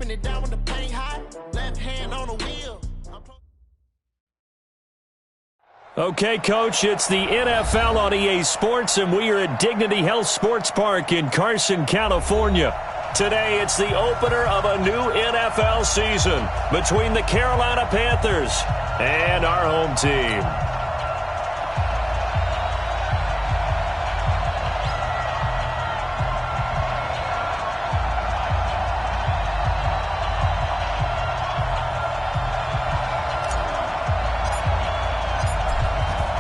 Wiping it down with the paint hot. Left hand on the wheel. Okay, Coach, it's the NFL on EA Sports, and we are at Dignity Health Sports Park in Carson, California. Today, it's the opener of a new NFL season between the Carolina Panthers and our home team.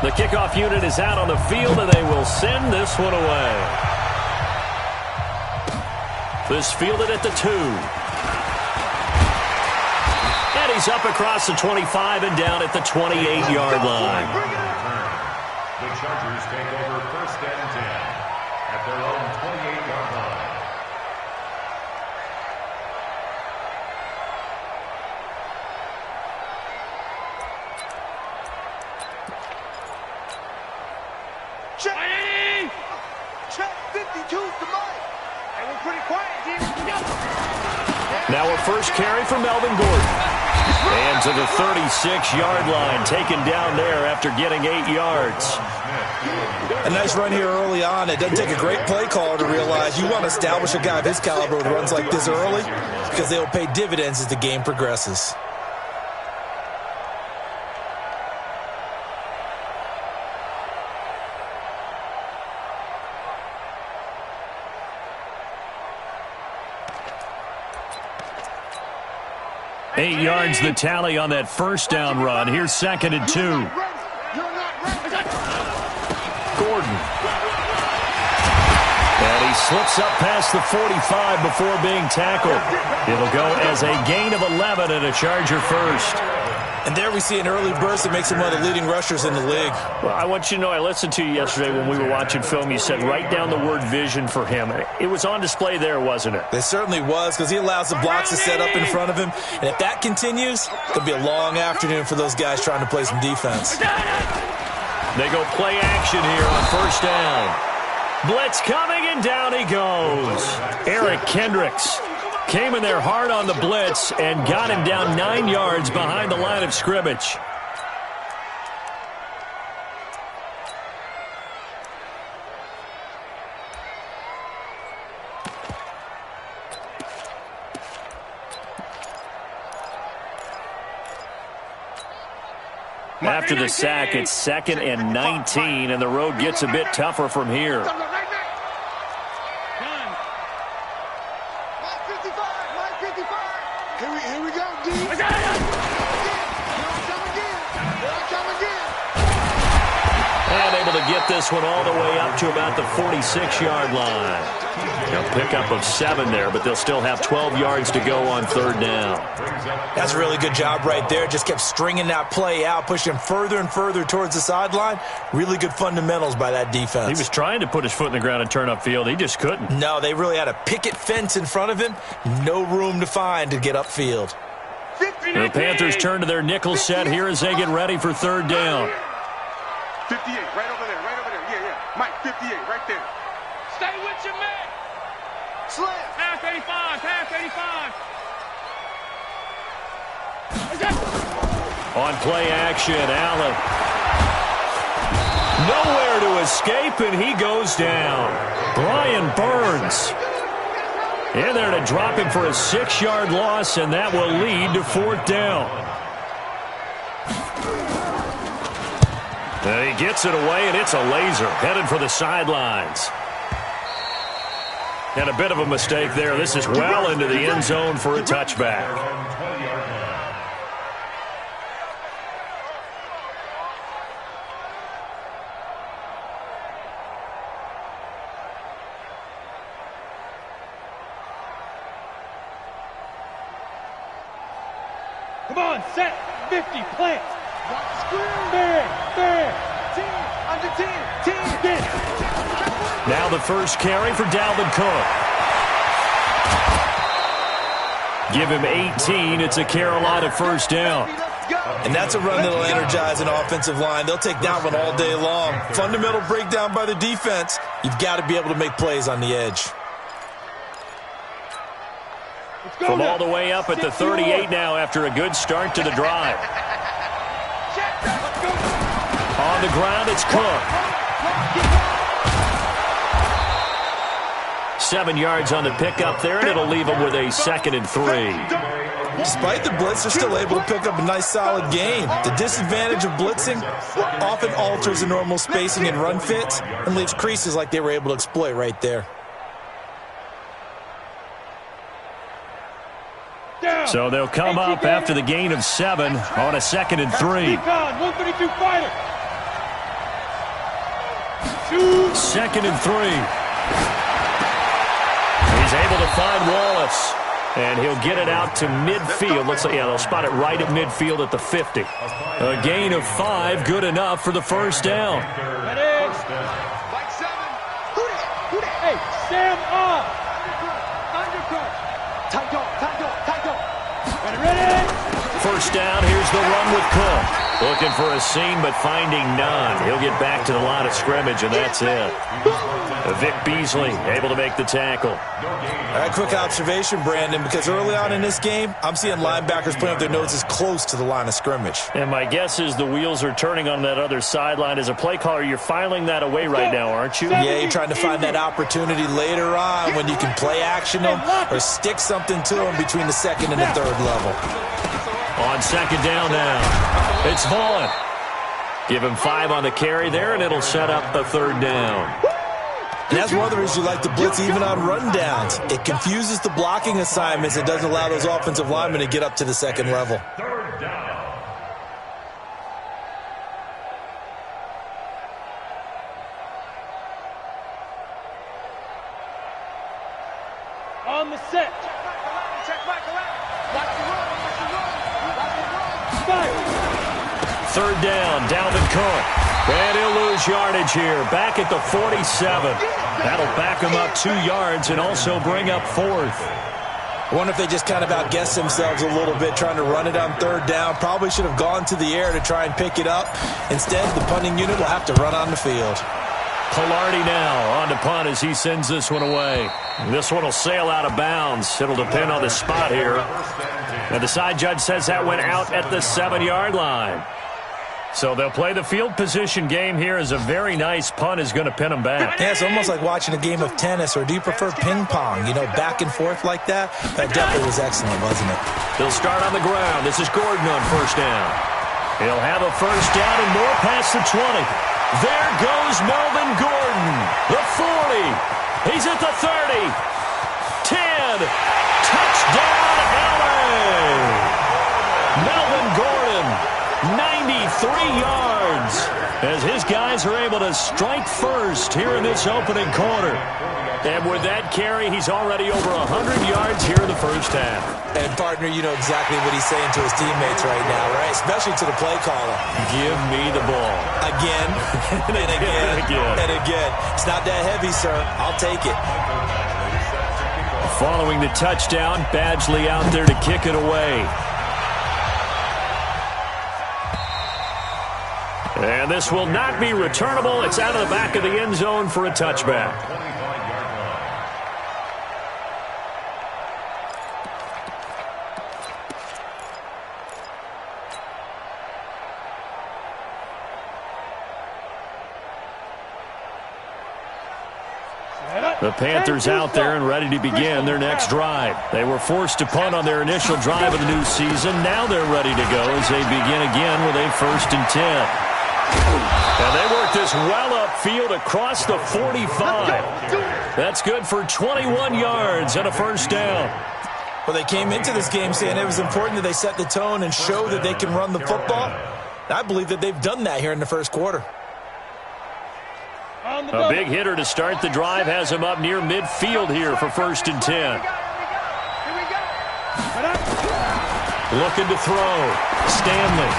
The kickoff unit is out on the field, and they will send this one away. This fielded at the 2. And he's up across the 25 and down at the 28-yard line. The Chargers take over 1st and 10 at their own 28-yard line. Check 52's the mic. They were pretty quiet, Jim. Now a first carry for Melvin Gordon. And to the 36-yard line, taken down there after getting 8 yards. A nice run here early on. It doesn't take a great play caller to realize you want to establish a guy of his caliber with runs like this early because they will pay dividends as the game progresses. Eight yards the tally on that first down run. Here's 2nd and 2. Gordon. And he slips up past the 45 before being tackled. It'll go as a gain of 11 and a Charger first. And there we see an early burst that makes him one of the leading rushers in the league. Well, I want you to know, I listened to you yesterday when we were watching film. You said write down the word vision for him. It was on display there, wasn't it? It certainly was, because he allows the blocks to set up in front of him. And if that continues, it'll be a long afternoon for those guys trying to play some defense. They go play action here on first down. Blitz coming, and down he goes. Eric Kendricks came in there hard on the blitz and got him down 9 yards behind the line of scrimmage. After the sack, it's 2nd and 19, and the road gets a bit tougher from here. Here we go, D. And able to get this one all the way up to about the 46-yard line. Now pickup of 7 there, but they'll still have 12 yards to go on 3rd down. That's a really good job right there. Just kept stringing that play out, pushing him further and further towards the sideline. Really good fundamentals by that defense. He was trying to put his foot in the ground and turn upfield. He just couldn't. No, they really had a picket fence in front of him. No room to find to get upfield. The Panthers turn to their nickel set here as they get ready for 3rd down. 58, right over there, yeah. Mike, 58, right there. Stay with your man. Slam. Pass 85, On play action, Allen. Nowhere to escape, and he goes down. Brian Burns. In there to drop him for a 6-yard loss, and that will lead to 4th down. And he gets it away, and it's a laser headed for the sidelines. And a bit of a mistake there. This is well into the end zone for a touchback. Come on, set, 50, plant. Fair, 10, under 10, get. Now the first carry for Dalvin Cook. Give him 18. It's a Carolina 1st down. And that's a run that'll energize an offensive line. They'll take that one all day long. Fundamental breakdown by the defense. You've got to be able to make plays on the edge. Let's From all the way up at the 38 now after a good start to the drive. On the ground, it's Cook. 7 yards on the pickup there, and it'll leave him with a 2nd and 3. Despite the blitz, they're still able to pick up a nice, solid gain. The disadvantage of blitzing often alters the normal spacing and run fits and leaves creases like they were able to exploit right there. So they'll come up after the gain of 7 on a 2nd and 3. 132 fighter. 2nd and 3. He's able to find Wallace. And he'll get it out to midfield. Looks like, yeah, they'll spot it right at midfield at the 50. A gain of 5, good enough for the first down. Hey, Sam on. Undercut. Tight. Ready. First down, here's the run with Cook. Looking for a seam, but finding none. He'll get back to the line of scrimmage, and that's it. Vic Beasley able to make the tackle. All right, quick observation, Brandon, because early on in this game, I'm seeing linebackers putting up their noses close to the line of scrimmage. And my guess is the wheels are turning on that other sideline. As a play caller, you're filing that away right now, aren't you? Yeah, you're trying to find that opportunity later on when you can play action them or stick something to them between the 2nd and the 3rd level. On 2nd down now, it's Vaughn. Give him 5 on the carry there, and it'll set up the 3rd down. And that's one of the reasons you like to blitz even on rundowns. It confuses the blocking assignments and doesn't allow those offensive linemen to get up to the 2nd level. 3rd down. On the set. Check back around. Watch the run. 3rd down, Dalvin Cook. And he'll lose yardage here. Back at the 47. That'll back him up 2 yards and also bring up 4th. I wonder if they just kind of outguessed themselves a little bit trying to run it on 3rd down. Probably should have gone to the air to try and pick it up. Instead, the punting unit will have to run on the field. Pilardi now on to punt as he sends this one away. This one will sail out of bounds. It'll depend on the spot here. And the side judge says that went out at the 7-yard line. So they'll play the field position game here as a very nice punt is going to pin them back. Yeah, it's almost like watching a game of tennis, or do you prefer ping pong? You know, back and forth like that? That definitely was excellent, wasn't it? They'll start on the ground. This is Gordon on 1st down. He'll have a 1st down and more past the 20. There goes Melvin Gordon. The 40. He's at the 30. 10. Touchdown, LA. Melvin Gordon, 93 yards, as his guys are able to strike first here in this opening quarter. And with that carry, he's already over 100 yards here in the first half. And, partner, you know exactly what he's saying to his teammates right now, right? Especially to the play caller. Give me the ball. Again, and again, and again. It's not that heavy, sir. I'll take it. Following the touchdown, Badgley out there to kick it away. And this will not be returnable. It's out of the back of the end zone for a touchback. The Panthers out there and ready to begin their next drive. They were forced to punt on their initial drive of the new season. Now they're ready to go as they begin again with a 1st and 10. And they work this well upfield across the 45. That's good for 21 yards and a 1st down. Well, they came into this game saying it was important that they set the tone and show that they can run the football. I believe that they've done that here in the first quarter. A big hitter to start the drive has him up near midfield here for 1st and 10. Looking to throw. Stanley.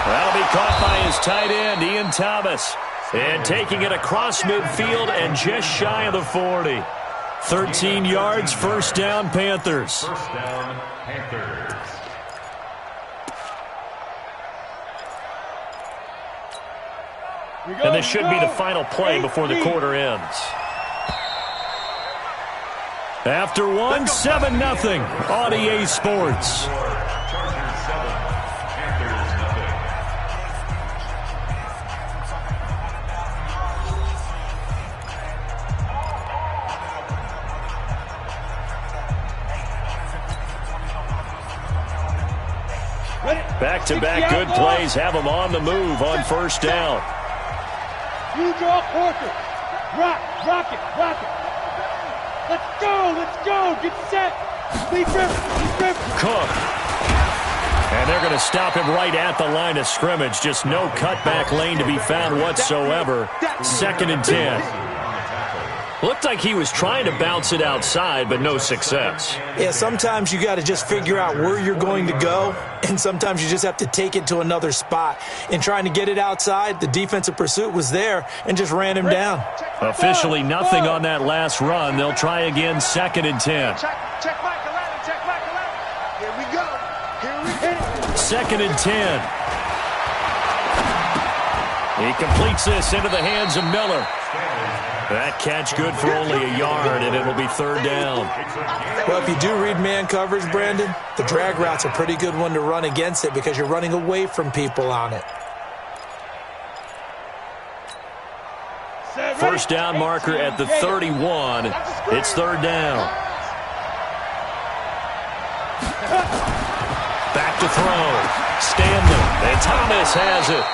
That'll be caught by his tight end, Ian Thomas. And taking it across midfield and just shy of the 40. 13 yards, 1st down, Panthers. 1st down, Panthers. And this should be the final play before the quarter ends. After one, 7-0 on EA Sports. Chargers 7, Panthers nothing. Back-to-back good plays have them on the move on first down. You draw quarter. Rock it. Let's go. Get set. Lead Rivers. Cook. And they're going to stop him right at the line of scrimmage. Just no cutback lane to be found whatsoever. 2nd and 10. Looked like he was trying to bounce it outside, but no success. Yeah, sometimes you got to just figure out where you're going to go, and sometimes you just have to take it to another spot. In trying to get it outside, the defensive pursuit was there and just ran him down. Officially nothing on that last run. They'll try again, 2nd and 10. Check Michael Allen. Here we go. 2nd and 10. He completes this into the hands of Miller. That catch good for only a yard, and it'll be 3rd down. Well, if you do read man coverage, Brandon, the drag route's a pretty good one to run against it because you're running away from people on it. First down marker at the 31. It's 3rd down. Back to throw. Stanley. And Thomas has it.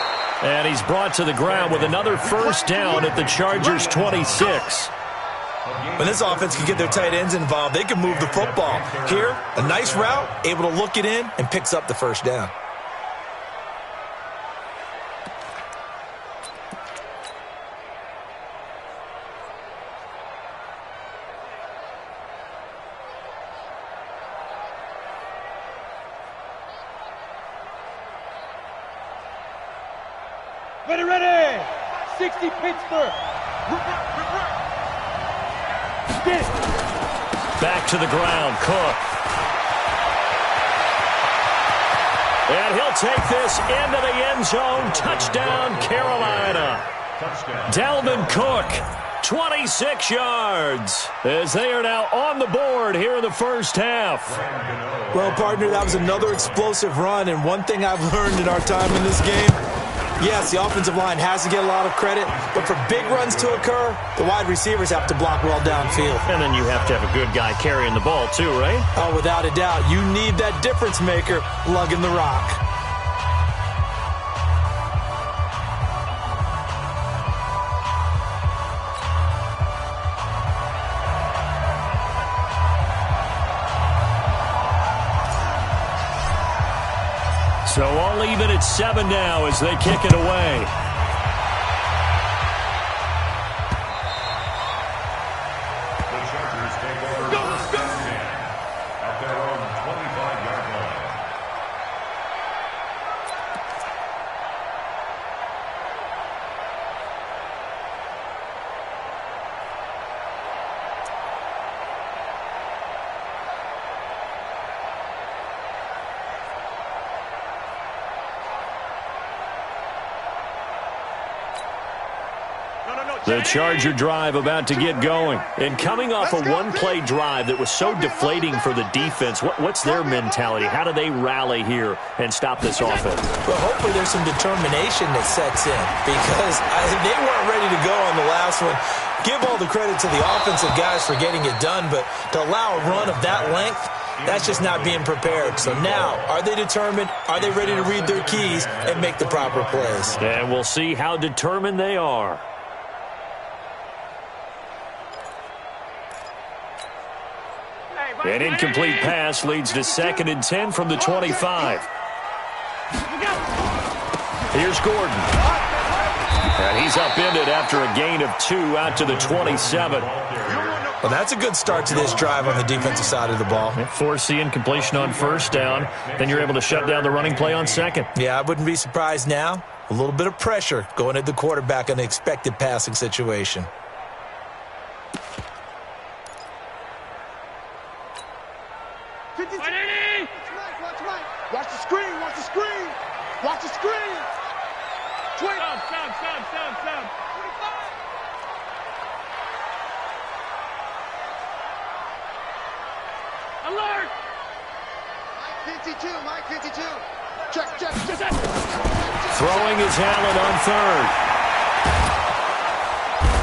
And he's brought to the ground with another first down at the Chargers' 26. When this offense can get their tight ends involved, they can move the football. Here, a nice route, able to look it in, and picks up the first down. Ready. 60 Pittsburgh. Back to the ground, Cook. And he'll take this into the end zone. Touchdown, Carolina. Dalvin Cook, 26 yards, as they are now on the board here in the first half. Well, partner, that was another explosive run, and one thing I've learned in our time in this game, yes, the offensive line has to get a lot of credit, but for big runs to occur, the wide receivers have to block well downfield. And then you have to have a good guy carrying the ball too, right? Oh, without a doubt. You need that difference maker lugging the rock. So all even at 7 now as they kick it away. The Chargers take over first and 10 at their own 25-yard line. The Charger drive about to get going. And coming off a one-play drive that was so deflating for the defense, what's their mentality? How do they rally here and stop this offense? Well, hopefully there's some determination that sets in because they weren't ready to go on the last one. Give all the credit to the offensive guys for getting it done, but to allow a run of that length, that's just not being prepared. So now, are they determined? Are they ready to read their keys and make the proper plays? And we'll see how determined they are. An incomplete pass leads to 2nd and 10 from the 25. Here's Gordon. And he's upended after a gain of 2 out to the 27. Well, that's a good start to this drive on the defensive side of the ball. Force the incompletion on first down. Then you're able to shut down the running play on second. Yeah, I wouldn't be surprised now. A little bit of pressure going at the quarterback in an expected passing situation. Watch the screen. Watch the screen. Stop. Alert! Mike 52, Mike 52. Check. Throwing is Allen on third.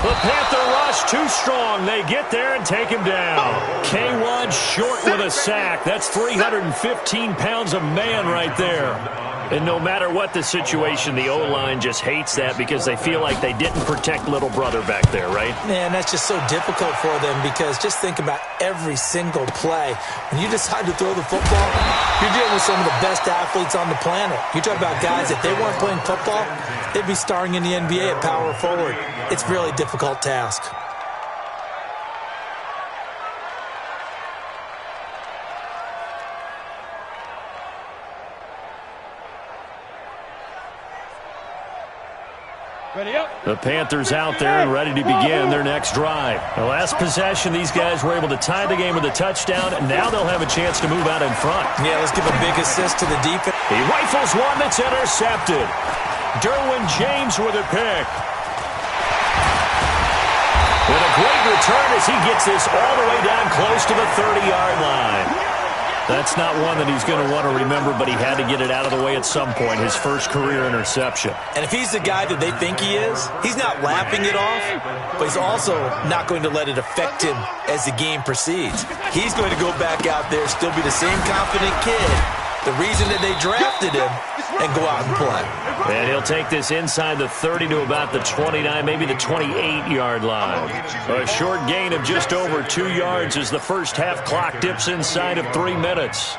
The Panther rush too strong. They get there and take him down. K1 short with a sack. That's 315 pounds of man right there. And no matter what the situation, the O-line just hates that because they feel like they didn't protect little brother back there, right? Man, that's just so difficult for them because just think about every single play. When you decide to throw the football, you're dealing with some of the best athletes on the planet. You talk about guys, if they weren't playing football, they'd be starring in the NBA at power forward. It's a really difficult task. Ready up. The Panthers out there and ready to begin their next drive. The last possession, these guys were able to tie the game with a touchdown, and now they'll have a chance to move out in front. Yeah, let's give a big assist to the defense. He rifles one that's intercepted. Derwin James with a pick. With a great return as he gets this all the way down close to the 30-yard line. That's not one that he's going to want to remember, but he had to get it out of the way at some point, his first career interception. And if he's the guy that they think he is, he's not laughing it off, but he's also not going to let it affect him as the game proceeds. He's going to go back out there, still be the same confident kid, the reason that they drafted him, and go out and play. And he'll take this inside the 30 to about the 29, maybe the 28-yard line. A short gain of just over 2 yards as the first half clock dips inside of 3 minutes.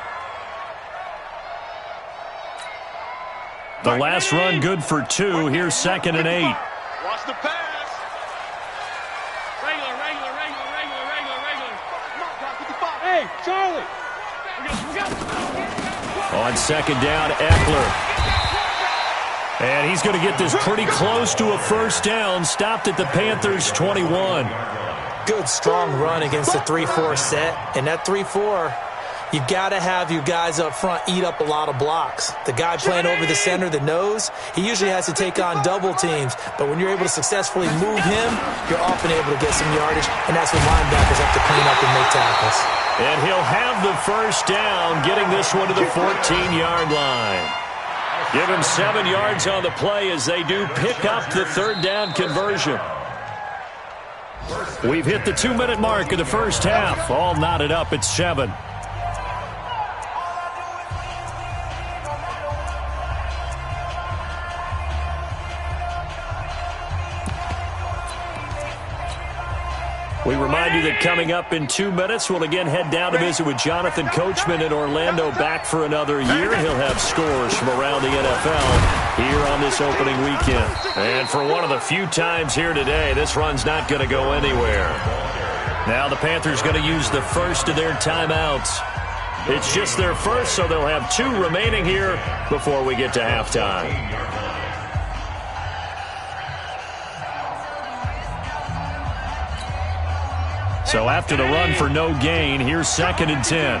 The last run good for 2. Here's 2nd and 8. Watch the pass. Regular. Hey, Charlie. On 2nd down, Eckler. And he's going to get this pretty close to a first down. Stopped at the Panthers' 21. Good, strong run against the 3-4 set. And that 3-4, you've got to have your guys up front eat up a lot of blocks. The guy playing over the center, the nose, he usually has to take on double teams. But when you're able to successfully move him, you're often able to get some yardage. And that's when linebackers have to clean up and make tackles. And he'll have the first down, getting this one to the 14-yard line. Give him 7 yards on the play as they do pick up the 3rd down conversion. We've hit the 2-minute mark of the first half. All knotted up at 7. We remind you that coming up in 2 minutes, we'll again head down to visit with Jonathan Coachman in Orlando, back for another year. He'll have scores from around the NFL here on this opening weekend. And for one of the few times here today, this run's not going to go anywhere. Now the Panthers going to use the first of their timeouts. It's just their first, so they'll have 2 remaining here before we get to halftime. So after the run for no gain, here's 2nd and 10.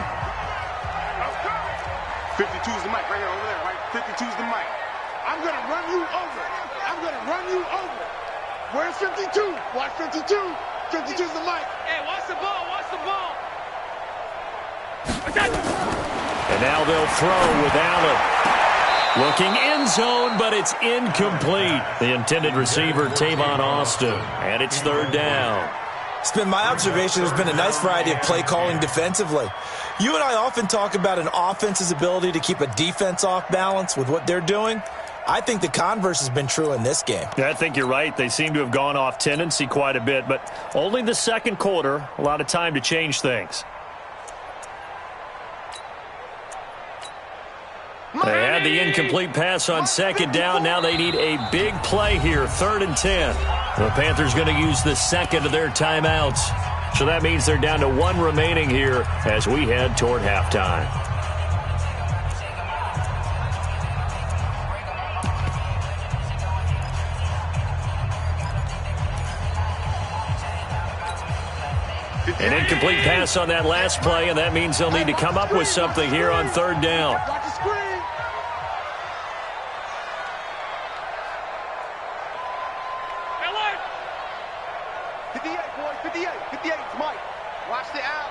52's the mic right here over there, right? 52's the mic. I'm going to run you over. Where's 52? Watch 52. 52's the mic. Hey, watch the ball. And now they'll throw with Allen. Looking end zone, but it's incomplete. The intended receiver, Tavon Austin. And it's 3rd down. It's been my observation there's been a nice variety of play calling defensively. You and I often talk about an offense's ability to keep a defense off balance with what they're doing. I think the converse has been true in this game. Yeah, I think you're right. They seem to have gone off tendency quite a bit, but only the 2nd quarter, a lot of time to change things. They had the incomplete pass on 2nd down. Now they need a big play here, 3rd and 10. The Panthers going to use the 2nd of their timeouts. So that means they're down to 1 remaining here as we head toward halftime. An incomplete pass on that last play, and that means they'll need to come up with something here on 3rd down. Watch the screen. Alert! 58, boys, 58. 58's Mike. Watch the out.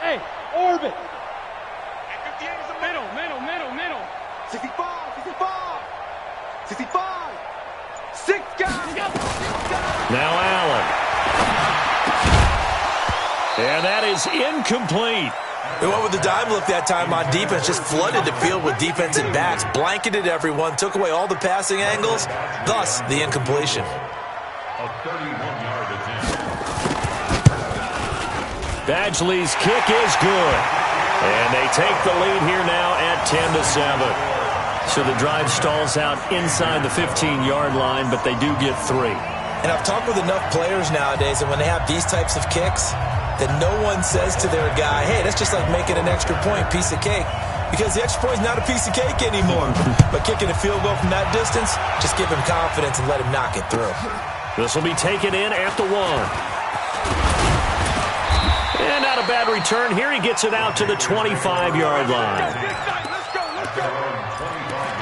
Hey, orbit. 58 is the Middle. 65, 65, 65. 6 guys. Now Allen. And that is incomplete. They went with the dime look that time on defense, just flooded the field with defensive backs, blanketed everyone, took away all the passing angles, thus the incompletion. A 31-yard attempt. Badgley's kick is good. And they take the lead here now at 10-7. So the drive stalls out inside the 15-yard line, but they do get 3. And I've talked with enough players nowadays, and when they have these types of kicks, that no one says to their guy, hey, that's just like making an extra point, piece of cake. Because the extra point is not a piece of cake anymore. But kicking a field goal from that distance, just give him confidence and let him knock it through. This will be taken in at the 1. And not a bad return. Here he gets it out to the 25-yard line. At their own 25-yard line.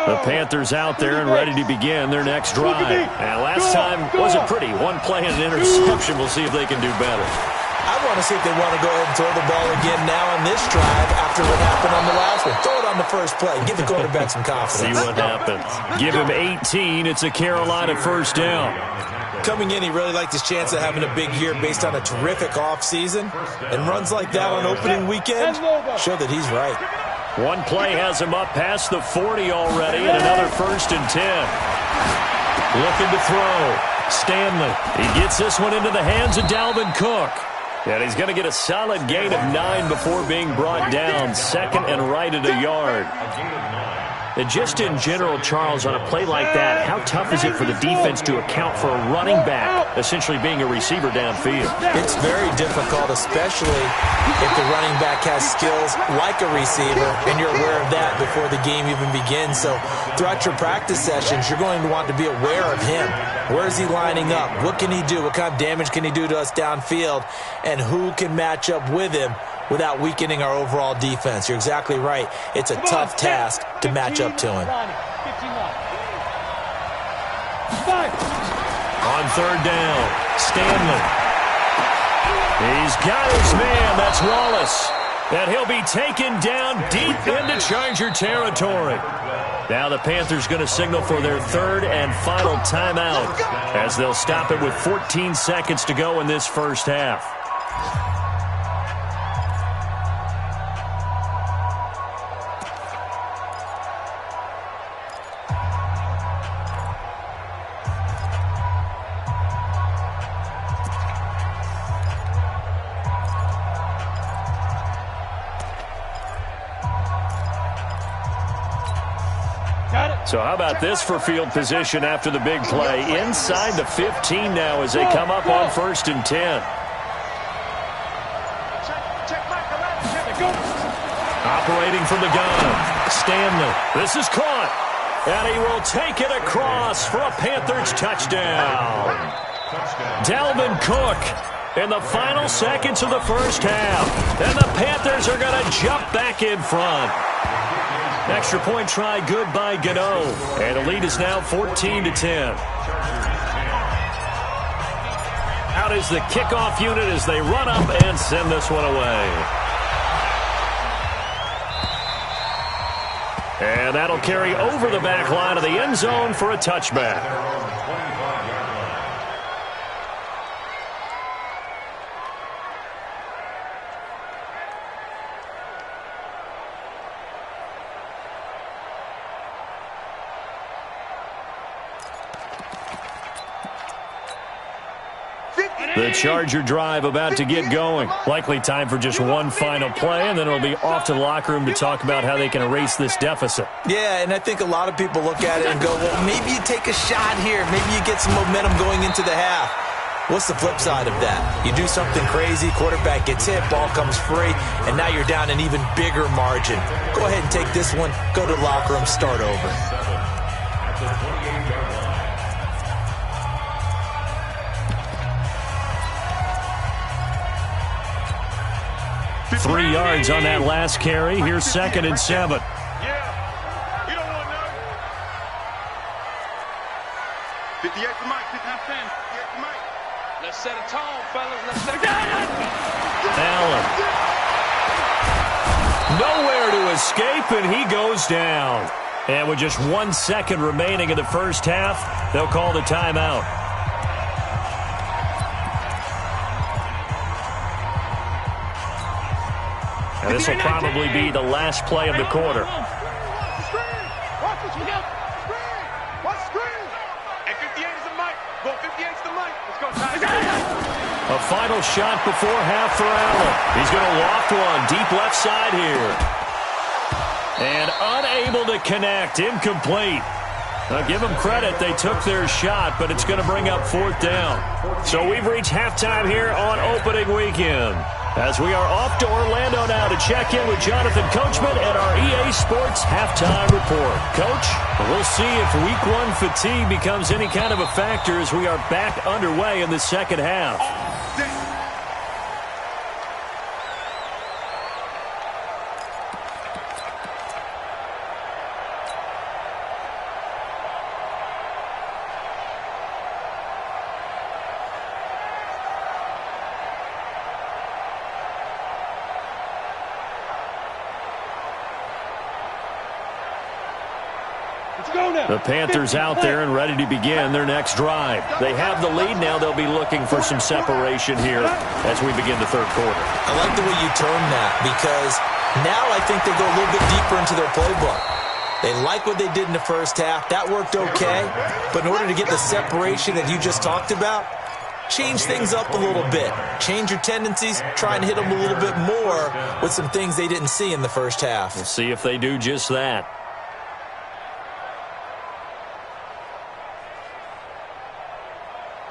The Panthers out there and ready to begin their next drive. And last time wasn't pretty. One play and an interception. We'll see if they can do better. I want to see if they want to go ahead and throw the ball again now on this drive after what happened on the last one. Throw it on the first play. Give the quarterback some confidence. See what happens. Give him 18. It's a Carolina first down. Coming in, he really liked his chance of having a big year based on a terrific offseason. And runs like that on opening weekend show that he's right. One play has him up past the 40 already, and another 1st and 10. Looking to throw. Stanley. He gets this one into the hands of Dalvin Cook. And he's going to get a solid gain of 9 before being brought down. 2nd and right at a yard. And just in general, Charles, on a play like that, how tough is it for the defense to account for a running back essentially being a receiver downfield? It's very difficult, especially if the running back has skills like a receiver, and you're aware of that before the game even begins. So throughout your practice sessions, you're going to want to be aware of him. Where is he lining up? What can he do? What kind of damage can he do to us downfield? And who can match up with him without weakening our overall defense? You're exactly right. It's a tough task to match up to him. On 3rd down, Stanley. He's got his man. That's Wallace. And he'll be taken down deep into Charger territory. Now the Panthers going to signal for their 3rd and final timeout as they'll stop it with 14 seconds to go in this first half. So how about this for field position after the big play? Inside the 15 now as they come up on 1st and 10. Operating from the gun, Stanley. This is caught. And he will take it across for a Panthers touchdown. Dalvin Cook in the final seconds of the first half. And the Panthers are going to jump back in front. Extra point try good by Gano. And the lead is now 14-10. Out is the kickoff unit as they run up and send this one away. And that'll carry over the back line of the end zone for a touchback. The Charger drive about to get going. Likely time for just one final play, and then it'll be off to the locker room to talk about how they can erase this deficit. Yeah, and I think a lot of people look at it and go, well, maybe you take a shot here. Maybe you get some momentum going into the half. What's the flip side of that? You do something crazy, quarterback gets hit, ball comes free, and now you're down an even bigger margin. Go ahead and take this one, go to the locker room, start over. At the 28-yard line. 3 yards on that last carry. Here's 2nd and 7. Yeah. You don't want none. 58 to Mike. 58 to Mike. Let's set a tone, fellas. Let's set a Allen. Nowhere to escape, and he goes down. And with just 1 second remaining in the first half, they'll call the timeout. And this will probably be the last play of the quarter. Watch the screen. Watch the screen. And 58 is the Mike. Go 58 is the Mike. Let's go, Ty. A final shot before half for Allen. He's going to loft one deep left side here. And unable to connect. Incomplete. Now, give them credit. They took their shot, but it's going to bring up 4th down. So we've reached halftime here on opening weekend, as we are off to Orlando now to check in with Jonathan Coachman and our EA Sports Halftime Report. Coach, we'll see if Week 1 fatigue becomes any kind of a factor as we are back underway in the second half. The Panthers out there and ready to begin their next drive. They have the lead now. They'll be looking for some separation here as we begin the third quarter. I like the way you term that, because now I think they go a little bit deeper into their playbook. They like what they did in the first half. That worked okay. But in order to get the separation that you just talked about, change things up a little bit. Change your tendencies. Try and hit them a little bit more with some things they didn't see in the first half. We'll see if they do just that.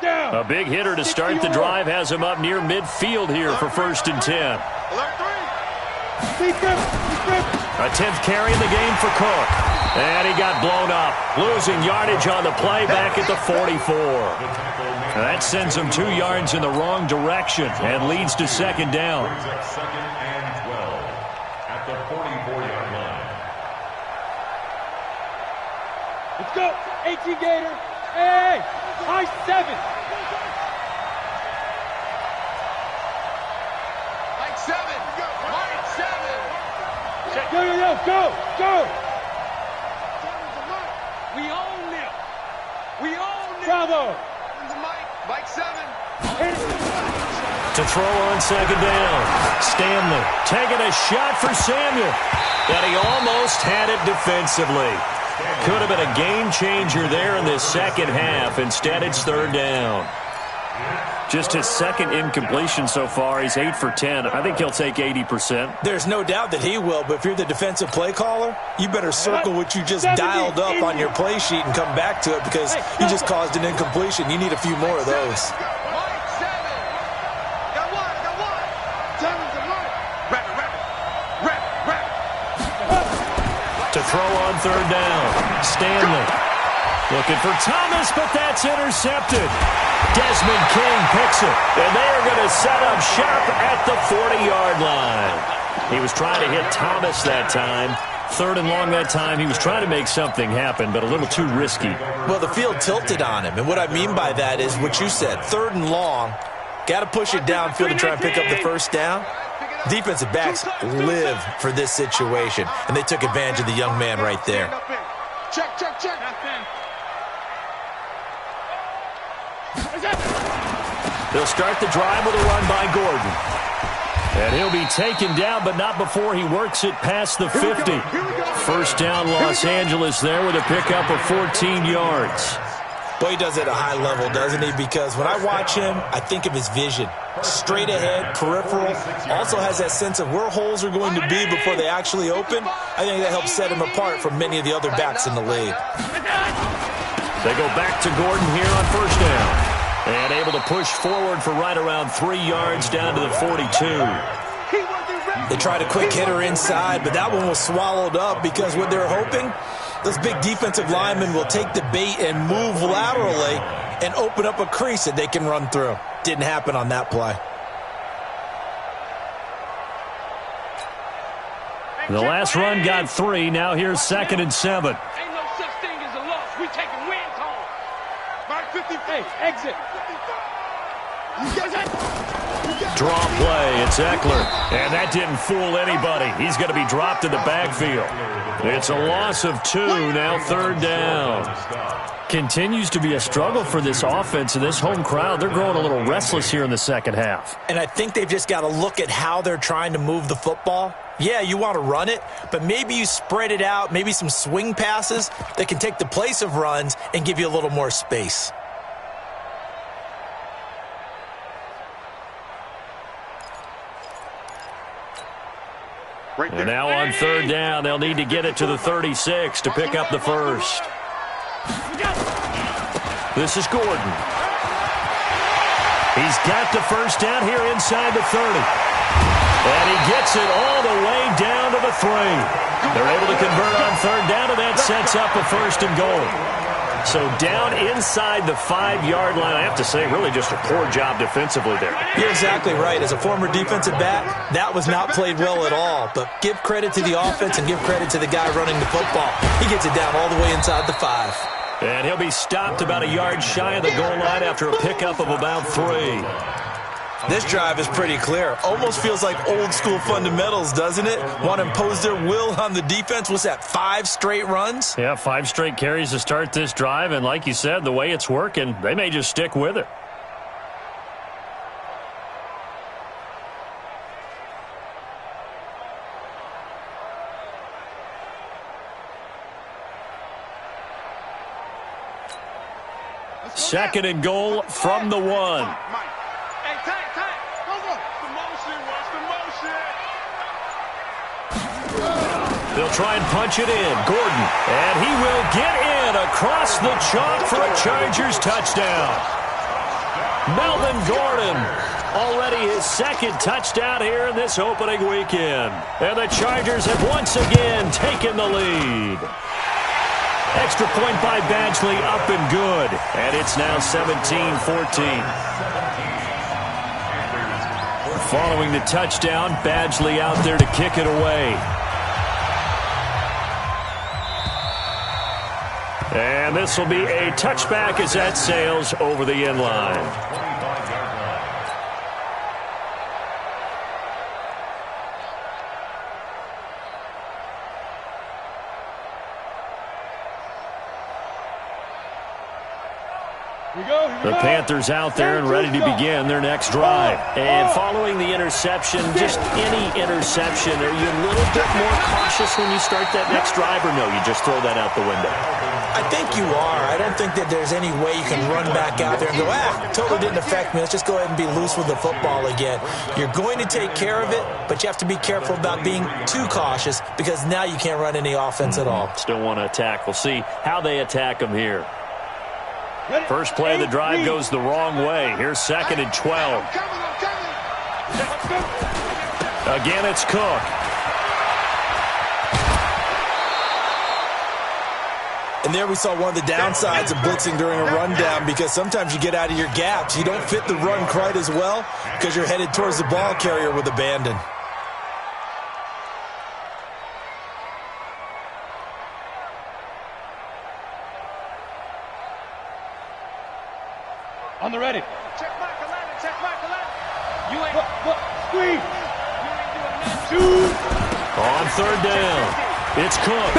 A big hitter to start the drive has him up near midfield here for 1st and 10. A 10th carry in the game for Cook. And he got blown up, losing yardage on the play back at the 44. That sends him 2 yards in the wrong direction and leads to 2nd down. Second and 12 at the 44-yard line. Let's go. 18 Gator. Hey, high 7. Go, go, go, go, go! We own them. We own them. Bravo. Mike 7. To throw on 2nd down. Stanley taking a shot for Samuel. And he almost had it defensively. Could have been a game changer there in this second half. Instead, it's 3rd down. Just his 2nd incompletion so far. He's 8 for 10. I think he'll take 80%. There's no doubt that he will, but if you're the defensive play caller, you better circle what you just dialed up on your play sheet and come back to it, because you just caused an incompletion. You need a few more of those. To throw on 3rd down. Stanley looking for Thomas, but that's intercepted. Desmond King picks it, and they are going to set up shop at the 40-yard line. He was trying to hit Thomas that time. 3rd and long that time. He was trying to make something happen, but a little too risky. Well, the field tilted on him, and what I mean by that is what you said. 3rd and long, got to push it downfield to try and pick up the 1st down. Defensive backs live for this situation, and they took advantage of the young man right there. Check, check, check. They'll start the drive with a run by Gordon. And he'll be taken down, but not before he works it past the 50. 1st down, Los Angeles there with a pickup of 14 yards. Boy, he does it at a high level, doesn't he? Because when I watch him, I think of his vision. Straight ahead, peripheral. Also has that sense of where holes are going to be before they actually open. I think that helps set him apart from many of the other backs in the league. They go back to Gordon here on 1st down. And able to push forward for right around 3 yards down to the 42. They tried a quick hitter inside, but that one was swallowed up because what they're hoping, those big defensive linemen will take the bait and move laterally and open up a crease that they can run through. Didn't happen on that play. The last run got 3. Now here's 2nd and 7. Ain't no such thing as a loss. We taking wins home. Mark 50. Hey, exit. Draw play. It's Eckler. And that didn't fool anybody. He's going to be dropped in the backfield. It's a loss of 2. Now 3rd down. Continues to be a struggle for this offense and this home crowd. They're growing a little restless here in the second half. And I think they've just got to look at how they're trying to move the football. Yeah, you want to run it, but maybe you spread it out, maybe some swing passes that can take the place of runs and give you a little more space. And now on 3rd down, they'll need to get it to the 36 to pick up the first. This is Gordon. He's got the first down here inside the 30. And he gets it all the way down to the 3. They're able to convert on 3rd down, and that sets up a 1st and goal. So down inside the 5-yard line, I have to say, really just a poor job defensively there. You're exactly right. As a former defensive back, that was not played well at all. But give credit to the offense and give credit to the guy running the football. He gets it down all the way inside the 5. And he'll be stopped about a yard shy of the goal line after a pickup of about 3. This drive is pretty clear. Almost feels like old-school fundamentals, doesn't it? Want to impose their will on the defense. What's that, 5 straight runs? Yeah, 5 straight carries to start this drive. And like you said, the way it's working, they may just stick with it. Second and goal from the 1. Hey, tight. They'll try and punch it in. Gordon, and he will get in across the chalk for a Chargers touchdown. Melvin Gordon, already his 2nd touchdown here in this opening weekend. And the Chargers have once again taken the lead. Extra point by Badgley, up and good. And it's now 17-14. Following the touchdown, Badgley out there to kick it away. And this will be a touchback as that sails over the end line. The Panthers out there and ready to begin their next drive. And following the interception, just any interception, are you a little bit more cautious when you start that next drive, or no, you just throw that out the window? I think you are. I don't think that there's any way you can run back out there and go, totally didn't affect me. Let's just go ahead and be loose with the football again. You're going to take care of it, but you have to be careful about being too cautious because now you can't run any offense at all. Still want to attack. We'll see how they attack them here. First play of the drive goes the wrong way. Here's 2nd and 12. Again, it's Cook. And there we saw one of the downsides of blitzing during a rundown because sometimes you get out of your gaps. You don't fit the run quite as well because you're headed towards the ball carrier with abandon. On the ready. Check mark 11. You ain't... Squeeze. You ain't doing nothing. On 3rd down, it's Cook.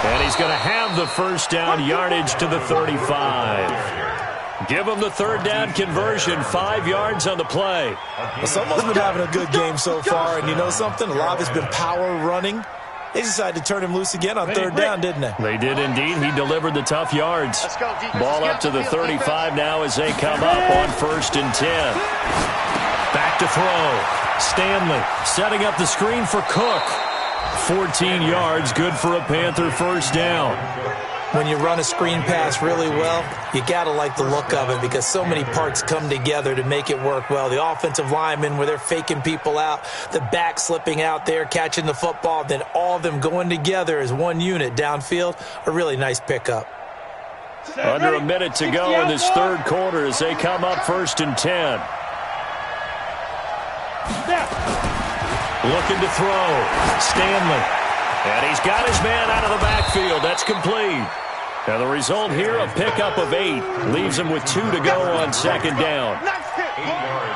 And he's going to have the first down, yardage to the 35. Give him the 3rd down conversion, 5 yards on the play. Well, someone's been having a good game so far, and you know something? A lot of it's been power running. They decided to turn him loose again on 3rd down, didn't they? They did indeed. He delivered the tough yards. Ball up to the 35 now as they come up on 1st and 10. Back to throw. Stanley setting up the screen for Cook. 14 yards, good for a Panther first down. When you run a screen pass really well, you got to like the look of it because so many parts come together to make it work well. The offensive linemen, where they're faking people out, the back slipping out there, catching the football, then all of them going together as one unit downfield, a really nice pickup. Under a minute to go in this 3rd quarter as they come up 1st and 10. Looking to throw. Stanley. And he's got his man out of the backfield. That's complete. Now the result here, a pickup of 8. Leaves him with 2 to go on second down.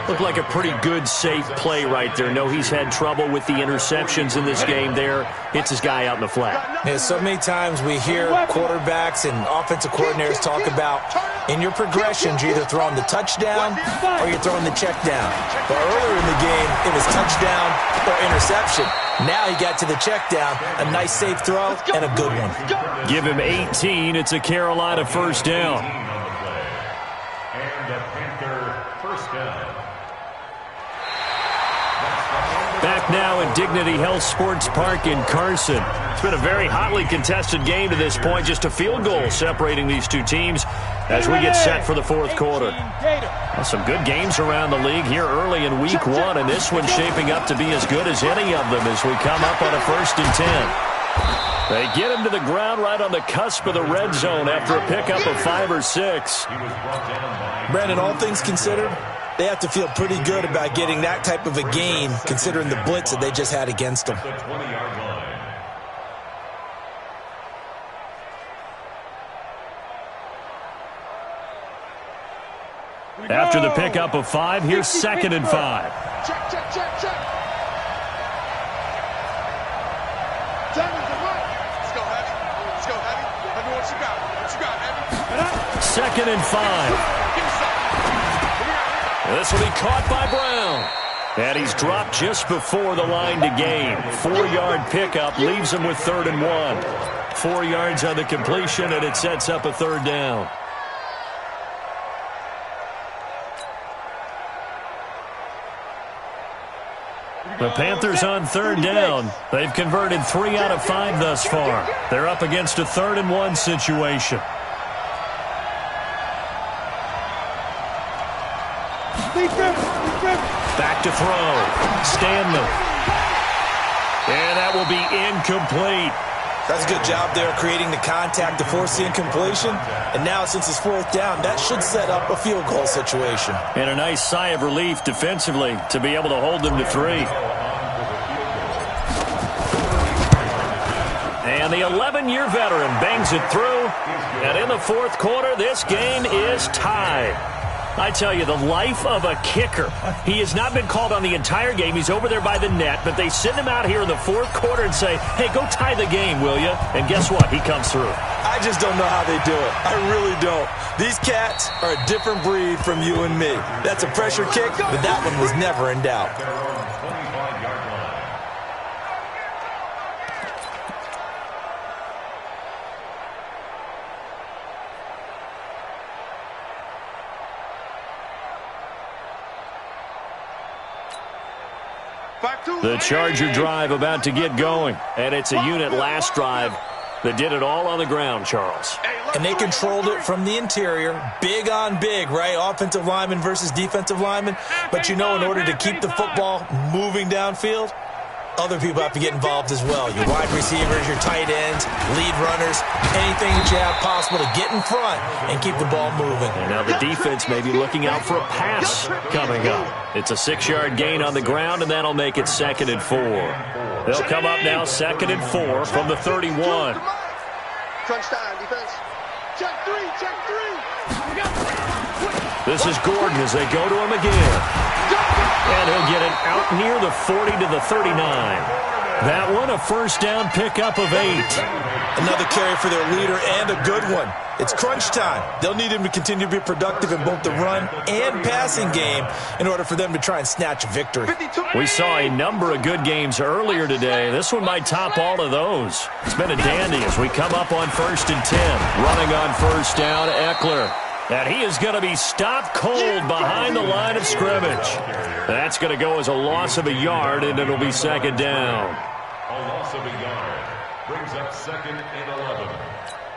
Looked like a pretty good, safe play right there. No, he's had trouble with the interceptions in this game there. Hits his guy out in the flat. Yeah, so many times we hear quarterbacks and offensive coordinators talk about in your progressions, you're either throwing the touchdown or you're throwing the check down. But earlier in the game, it was touchdown or interception. Now he got to the check down, a nice safe throw, and a good one. Give him 18. It's a Carolina first down. And a Panther first down. Back now at Dignity Health Sports Park in Carson. It's been a very hotly contested game to this point. Just a field goal separating these two teams as we get set for the fourth quarter. Well, some good games around the league here early in week 1, and this one's shaping up to be as good as any of them as we come up on a 1st and 10. They get him to the ground right on the cusp of the red zone after a pickup of 5 or 6. Brandon, all things considered, they have to feel pretty good about getting that type of a game considering the blitz that they just had against them. After the pickup of 5, here's 2nd and 5. Check, check, check, check. Let's go, Heavy. Let's go, Heavy. Heavy, what you got? What you got, Heavy? 2nd and 5. This will be caught by Brown. And he's dropped just before the line to gain. 4-yard pickup leaves him with 3rd and 1. 4 yards on the completion, and it sets up a 3rd down. The Panthers on 3rd down. They've converted 3 out of 5 thus far. They're up against a 3rd and 1 situation. Back to throw. Stanley. And that will be incomplete. That's a good job there creating the contact to force the incompletion. And now since it's 4th down, that should set up a field goal situation. And a nice sigh of relief defensively to be able to hold them to 3. And the 11-year veteran bangs it through. And in the 4th quarter, this game is tied. I tell you, the life of a kicker. He has not been called on the entire game. He's over there by the net, but they send him out here in the 4th quarter and say, hey, go tie the game, will you? And guess what? He comes through. I just don't know how they do it. I really don't. These cats are a different breed from you and me. That's a pressure kick, but that one was never in doubt. The Charger drive about to get going, and it's a unit last drive that did it all on the ground, Charles. And they controlled it from the interior, big on big, right? Offensive lineman versus defensive lineman. But you know, in order to keep the football moving downfield, other people have to get involved as well. Your wide receivers, your tight ends, lead runners, anything that you have possible to get in front and keep the ball moving. And now the defense may be looking out for a pass coming up. It's a 6-yard gain on the ground, and that'll make it 2nd and 4. They'll come up now 2nd and 4 from the 31. Crunch time, defense. Check 3, check 3. This is Gordon as they go to him again. And he'll get it out near the 40 to the 39. That one, a 1st down pickup of 8. Another carry for their leader and a good one. It's crunch time. They'll need him to continue to be productive in both the run and passing game in order for them to try and snatch a victory. We saw a number of good games earlier today. This one might top all of those. It's been a dandy as we come up on 1st and 10. Running on 1st down, Eckler. And he is going to be stopped cold behind the line of scrimmage. That's going to go as a loss of a yard, and it'll be 2nd down. A loss of a yard brings up 2nd and 11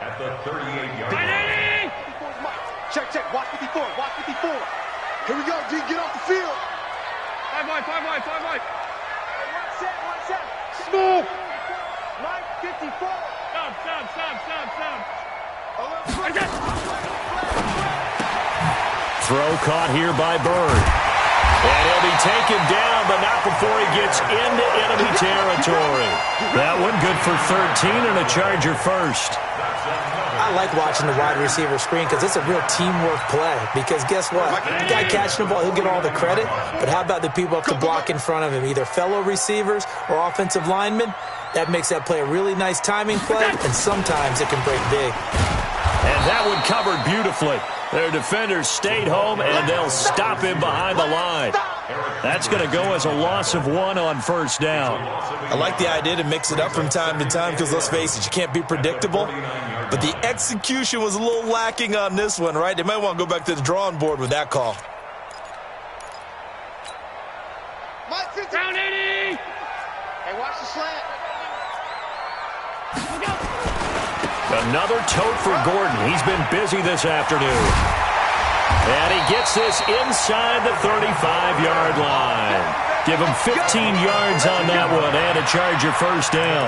at the 38-yard line. Check, check. Watch 54. Watch 54. Here we go, D. Get off the field. 5 wide, 5 wide, 5 wide. One set. Smooth. Mike, 54. Stop. Throw caught here by Bird. And he'll be taken down, but not before he gets into enemy territory. That one good for 13 and a Charger first. I like watching the wide receiver screen because it's a real teamwork play. Because guess what? The guy catching the ball, he'll get all the credit. But how about the people up to block in front of him, either fellow receivers or offensive linemen? That makes that play a really nice timing play, and sometimes it can break big. And that one covered beautifully. Their defenders stayed home, and they'll stop him behind the line. That's going to go as a loss of 1 on first down. I like the idea to mix it up from time to time because, let's face it, you can't be predictable. But the execution was a little lacking on this one, right? They might want to go back to the drawing board with that call. Down 80! Hey, watch the slant. Another tote for Gordon. He's been busy this afternoon. And he gets this inside the 35-yard line. Give him 15 yards on that one and a Charger first down.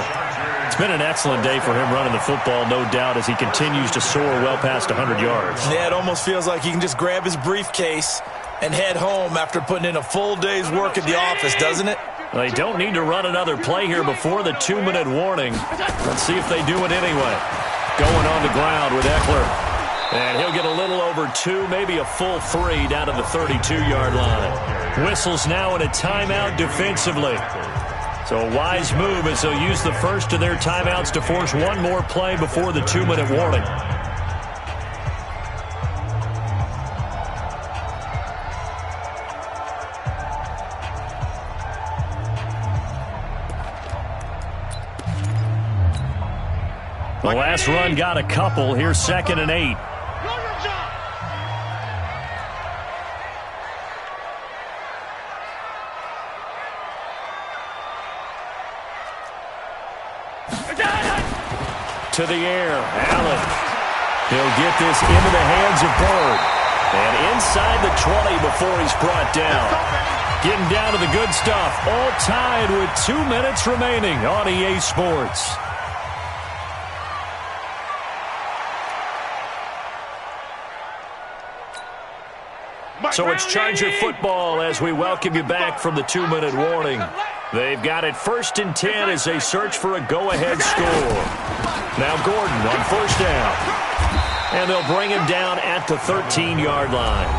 It's been an excellent day for him running the football, no doubt, as he continues to soar well past 100 yards. Yeah, it almost feels like he can just grab his briefcase and head home after putting in a full day's work at the office, doesn't it? They don't need to run another play here before the 2-minute warning. Let's see if they do it anyway. Going on the ground with Eckler. And he'll get a little over 2, maybe a full 3 down to the 32-yard line. Whistles now in a timeout defensively. So a wise move as they'll use the first of their timeouts to force one more play before the 2-minute warning. The last run got a couple. Here's 2nd and 8. To the air, Allen. He'll get this into the hands of Bird. And inside the 20 before he's brought down. Getting down to the good stuff. All tied with 2 minutes remaining on EA Sports. So it's Charger football as we welcome you back from the 2-minute warning. They've got it 1st and 10 as they search for a go-ahead score. Now Gordon on first down. And they'll bring him down at the 13-yard line.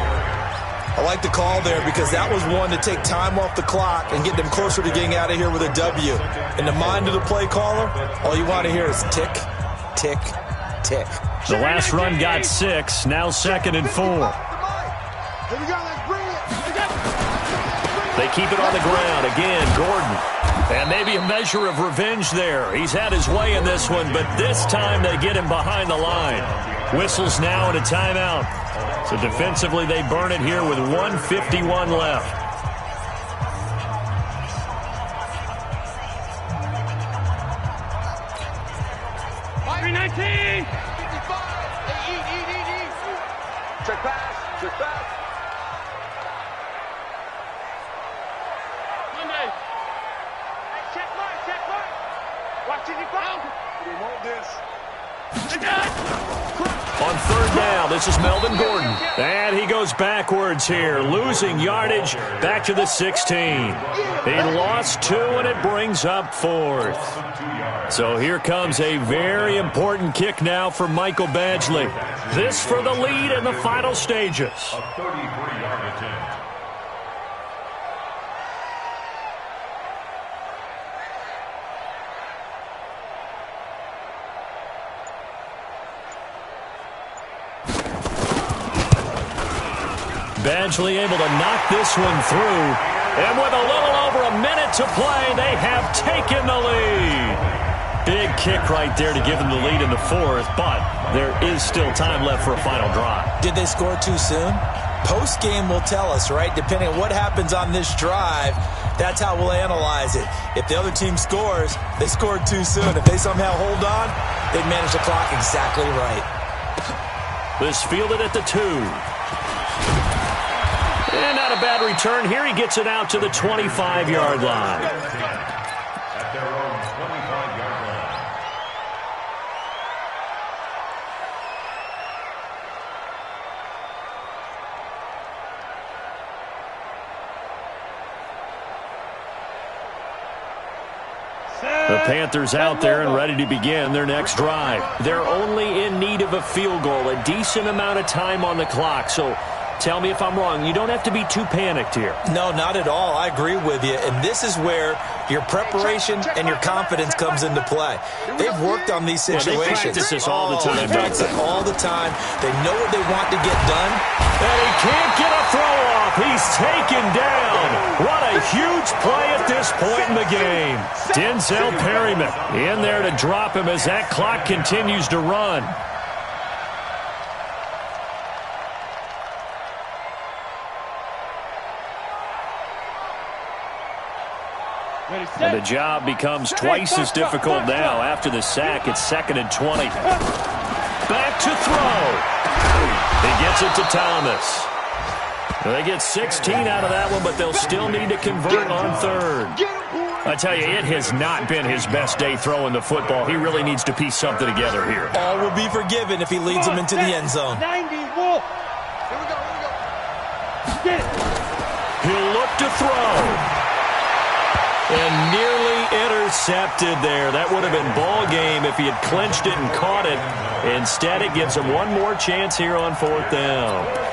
I like the call there because that was one to take time off the clock and get them closer to getting out of here with a W. In the mind of the play caller, all you want to hear is tick, tick, tick. The last run got 6, now 2nd and 4. Here we go, let's bring it. They keep it on the ground. Again, Gordon. And maybe a measure of revenge there. He's had his way in this one, but this time they get him behind the line. Whistles now and a timeout. So defensively they burn it here with 1:51 left. Check pass, check pass. Monday. Check mark. Watch it, We want this. On 3rd down, this is Melvin Gordon. And he goes backwards here, losing yardage back to the 16. He lost 2, and it brings up 4th. So here comes a very important kick now for Michael Badgley. This for the lead in the final stages. A 33-yard attempt. Badgley able to knock this one through. And with a little over a minute to play, they have taken the lead. Big kick right there to give them the lead in the 4th, but there is still time left for a final drive. Did they score too soon? Post-game will tell us, right? Depending on what happens on this drive, that's how we'll analyze it. If the other team scores, they scored too soon. If they somehow hold on, they've managed the clock exactly right. This fielded at the 2. And not a bad return. Here he gets it out to the 25-yard line. At their own 25-yard line. Panthers out there and ready to begin their next drive. They're only in need of a field goal, a decent amount of time on the clock. So tell me if I'm wrong. You don't have to be too panicked here. No, not at all. I agree with you. And this is where your preparation and your confidence comes into play. They've worked on these situations. They practice this all the time. They practice it all the time. They know what they want to get done. And he can't get a throw off. He's taken down. What a huge play at this point in the game. Denzel Perryman in there to drop him as that clock continues to run. And the job becomes twice as difficult now. After the sack, it's 2nd and 20. Back to throw. He gets it to Thomas. They get 16 out of that one, but they'll still need to convert on 3rd. I tell you, it has not been his best day throwing the football. He really needs to piece something together here. All will be forgiven if he leads them into the end zone. 90, Wolf. Here we go. Get it. He'll look to throw. And nearly intercepted there. That would have been ball game if he had clinched it and caught it. Instead, it gives him one more chance here on 4th down.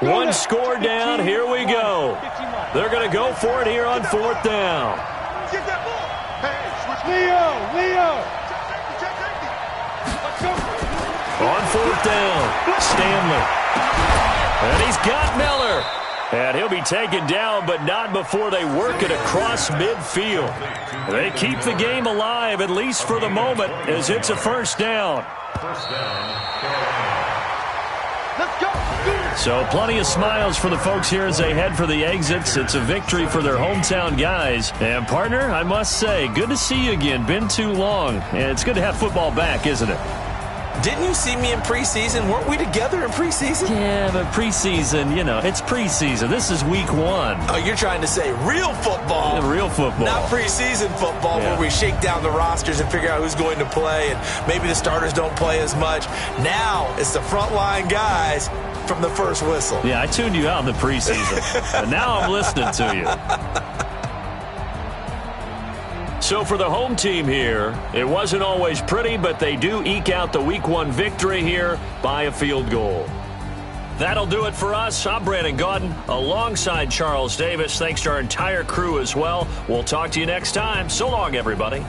One score down. Here we go. They're going to go for it here on 4th down. Get that ball. Hey, switch. Leo. On 4th down, Stanley. And he's got Miller. And he'll be taken down, but not before they work it across midfield. They keep the game alive, at least for the moment, as it's a 1st down. First down, Carolina. Let's go. So plenty of smiles for the folks here as they head for the exits. It's a victory for their hometown guys. And, partner, I must say, good to see you again. Been too long. And it's good to have football back, isn't it? Didn't you see me in preseason? Weren't we together in preseason? Yeah, but preseason, you know, it's preseason. This is week 1. Oh, you're trying to say real football. Yeah, real football. Not preseason football where we shake down the rosters and figure out who's going to play, and maybe the starters don't play as much. Now it's the frontline guys from the first whistle. Yeah, I tuned you out in the preseason. And now I'm listening to you. So for the home team here, it wasn't always pretty, but they do eke out the week 1 victory here by a field goal. That'll do it for us. I'm Brandon Gaudin alongside Charles Davis. Thanks to our entire crew as well. We'll talk to you next time. So long, everybody.